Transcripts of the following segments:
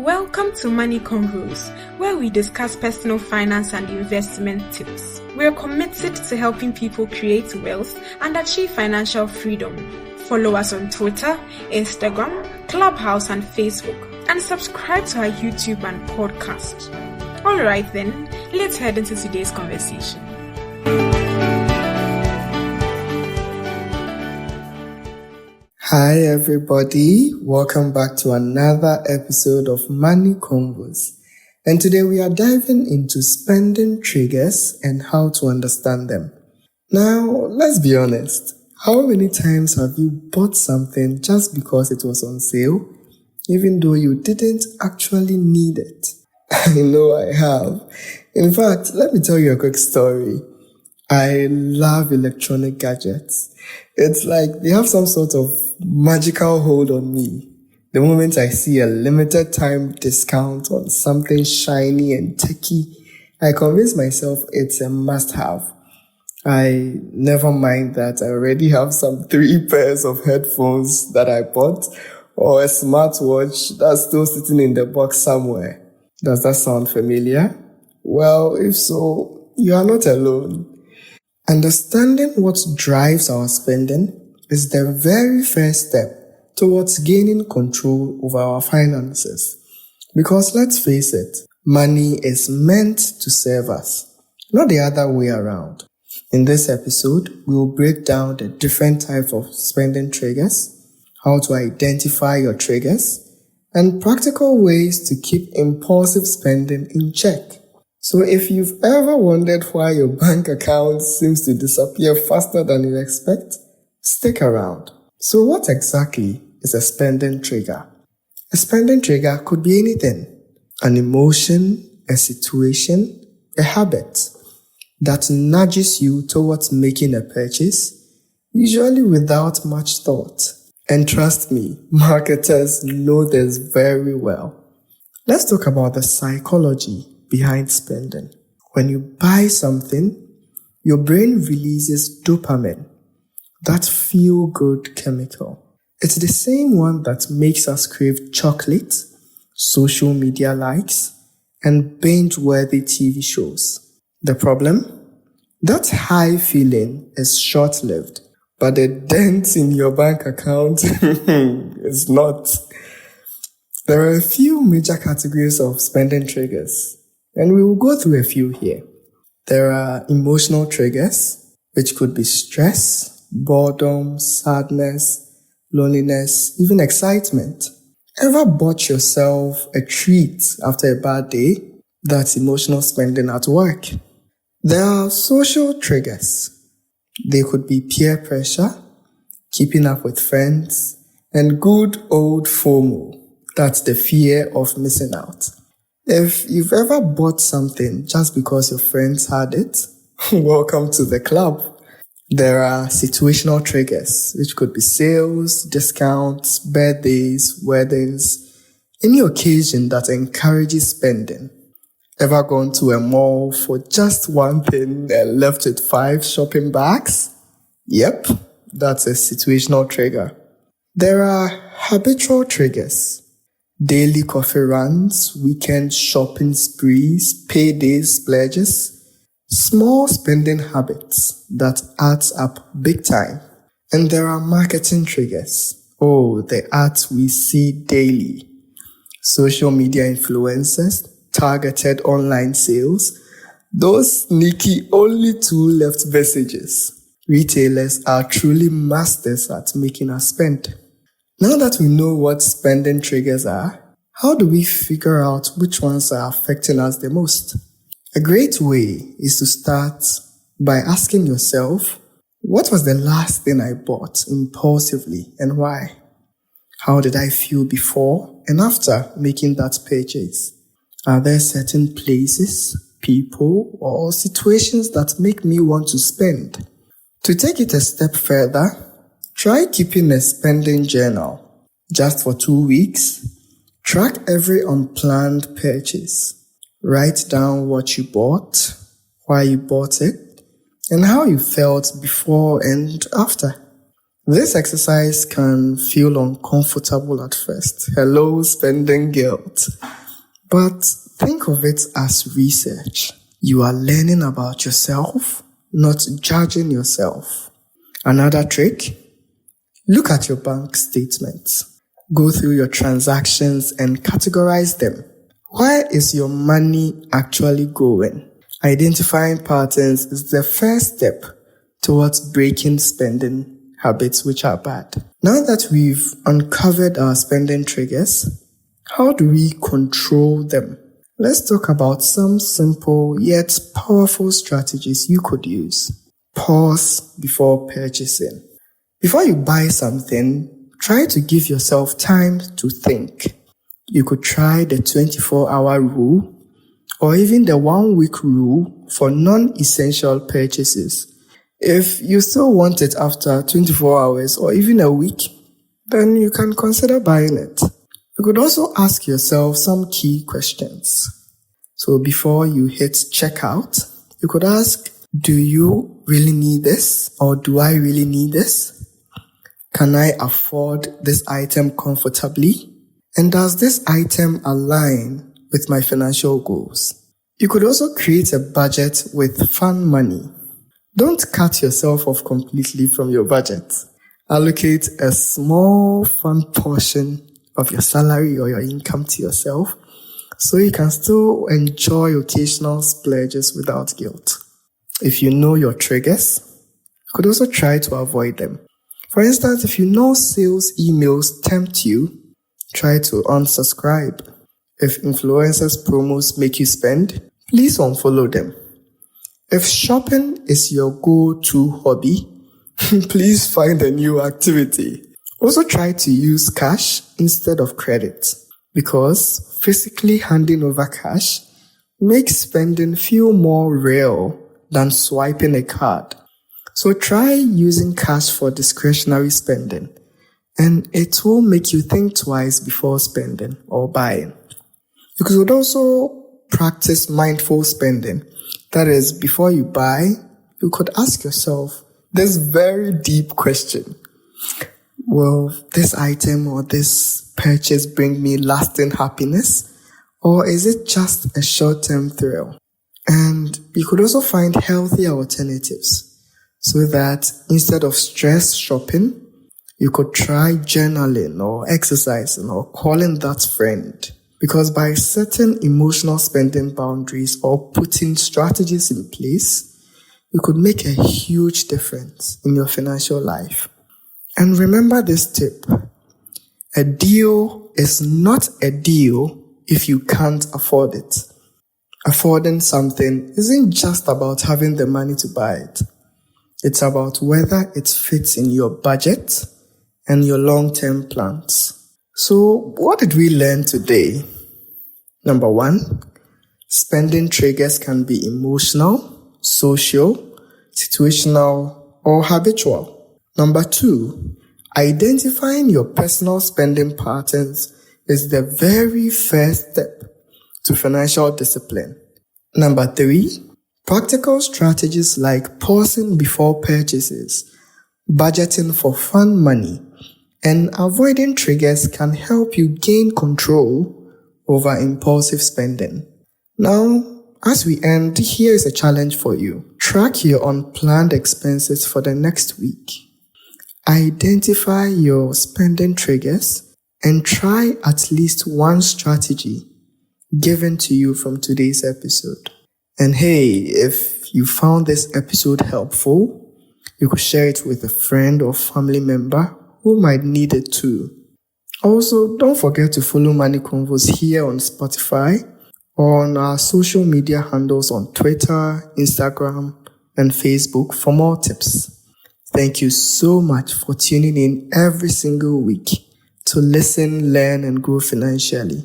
Welcome to Money Convos, where we discuss personal finance and investment tips. We're committed to helping people create wealth and achieve financial freedom. Follow us on Twitter, Instagram, Clubhouse, and Facebook, and subscribe to our YouTube and podcast. Alright then, let's head into today's conversation. Hi everybody, welcome back to another episode of Money Convos. And today we are diving into spending triggers and how to understand them. Now, let's be honest. How many times have you bought something just because it was on sale, even though you didn't actually need it? I know I have. In fact, let me tell you a quick story. I love electronic gadgets. It's like they have some sort of magical hold on me. The moment I see a limited time discount on something shiny and techy, I convince myself it's a must-have. I never mind that I already have some 3 pairs of headphones that I bought or a smartwatch that's still sitting in the box somewhere. Does that sound familiar? Well, if so, you are not alone. Understanding what drives our spending is the very first step towards gaining control over our finances. Because let's face it, money is meant to serve us, not the other way around. In this episode, we will break down the different types of spending triggers, how to identify your triggers, and practical ways to keep impulsive spending in check. So if you've ever wondered why your bank account seems to disappear faster than you expect, stick around. So what exactly is a spending trigger? A spending trigger could be anything. An emotion, a situation, a habit that nudges you towards making a purchase, usually without much thought. And trust me, marketers know this very well. Let's talk about the psychology behind spending. When you buy something, your brain releases dopamine, that feel-good chemical. It's the same one that makes us crave chocolate, social media likes, and binge-worthy TV shows. The problem? That high feeling is short-lived, but the dent in your bank account is not. There are a few major categories of spending triggers, and we will go through a few here. There are emotional triggers, which could be stress, boredom, sadness, loneliness, even excitement. Ever bought yourself a treat after a bad day? That's emotional spending at work. There are social triggers. They could be peer pressure, keeping up with friends, and good old FOMO. That's the fear of missing out. If you've ever bought something just because your friends had it, welcome to the club. There are situational triggers, which could be sales, discounts, birthdays, weddings, any occasion that encourages spending. Ever gone to a mall for just one thing and left with 5 shopping bags? Yep, that's a situational trigger. There are habitual triggers. Daily coffee runs, weekend shopping sprees, payday splurges, small spending habits that adds up big time. And there are marketing triggers. Oh, the ads we see daily. Social media influencers, targeted online sales, those sneaky only 2 left messages. Retailers are truly masters at making us spend. Now that we know what spending triggers are, how do we figure out which ones are affecting us the most? A great way is to start by asking yourself, what was the last thing I bought impulsively and why? How did I feel before and after making that purchase? Are there certain places, people, or situations that make me want to spend? To take it a step further, try keeping a spending journal. Just for 2 weeks, track every unplanned purchase. Write down what you bought, why you bought it, and how you felt before and after. This exercise can feel uncomfortable at first. Hello, spending guilt. But think of it as research. You are learning about yourself, not judging yourself. Another trick, look at your bank statements. Go through your transactions and categorize them. Where is your money actually going? Identifying patterns is the first step towards breaking spending habits which are bad. Now that we've uncovered our spending triggers, how do we control them? Let's talk about some simple yet powerful strategies you could use. Pause before purchasing. Before you buy something, try to give yourself time to think. You could try the 24-hour rule or even the 1-week rule for non-essential purchases. If you still want it after 24 hours or even a week, then you can consider buying it. You could also ask yourself some key questions. So before you hit checkout, you could ask, do you really need this? Or do I really need this? Can I afford this item comfortably? And does this item align with my financial goals? You could also create a budget with fun money. Don't cut yourself off completely from your budget. Allocate a small fun portion of your salary or your income to yourself so you can still enjoy occasional splurges without guilt. If you know your triggers, you could also try to avoid them. For instance, if you know sales emails tempt you, try to unsubscribe. If influencers' promos make you spend, please unfollow them. If shopping is your go-to hobby, please find a new activity. Also try to use cash instead of credit because physically handing over cash makes spending feel more real than swiping a card. So try using cash for discretionary spending and it will make you think twice before spending or buying. You could also practice mindful spending. That is, before you buy, you could ask yourself this very deep question. Will this item or this purchase bring me lasting happiness? Or is it just a short-term thrill? And you could also find healthy alternatives so that instead of stress shopping, you could try journaling or exercising or calling that friend. Because by setting emotional spending boundaries or putting strategies in place, you could make a huge difference in your financial life. And remember this tip. A deal is not a deal if you can't afford it. Affording something isn't just about having the money to buy it. It's about whether it fits in your budget and your long-term plans. So, what did we learn today? Number 1, spending triggers can be emotional, social, situational, or habitual. Number 2, identifying your personal spending patterns is the very first step to financial discipline. Number 3, practical strategies like pausing before purchases, budgeting for fun money, and avoiding triggers can help you gain control over impulsive spending. Now, as we end, here is a challenge for you. Track your unplanned expenses for the next week. Identify your spending triggers and try at least one strategy given to you from today's episode. And hey, if you found this episode helpful, you could share it with a friend or family member who might need it too. Also, don't forget to follow Money Convos here on Spotify or on our social media handles on Twitter, Instagram, and Facebook for more tips. Thank you so much for tuning in every single week to listen, learn, and grow financially.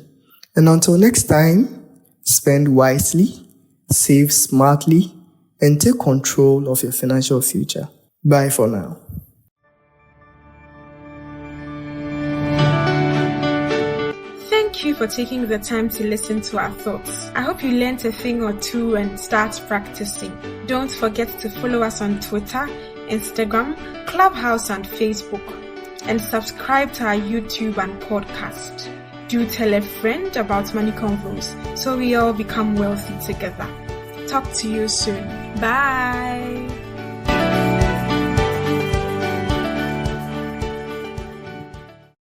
And until next time, spend wisely, save smartly, and take control of your financial future. Bye for now. Thank you for taking the time to listen to our thoughts. I hope you learned a thing or two and start practicing. Don't forget to follow us on Twitter, Instagram, Clubhouse, and Facebook. And subscribe to our YouTube and podcast. Do tell a friend about Money Convos so we all become wealthy together. Talk to you soon. Bye.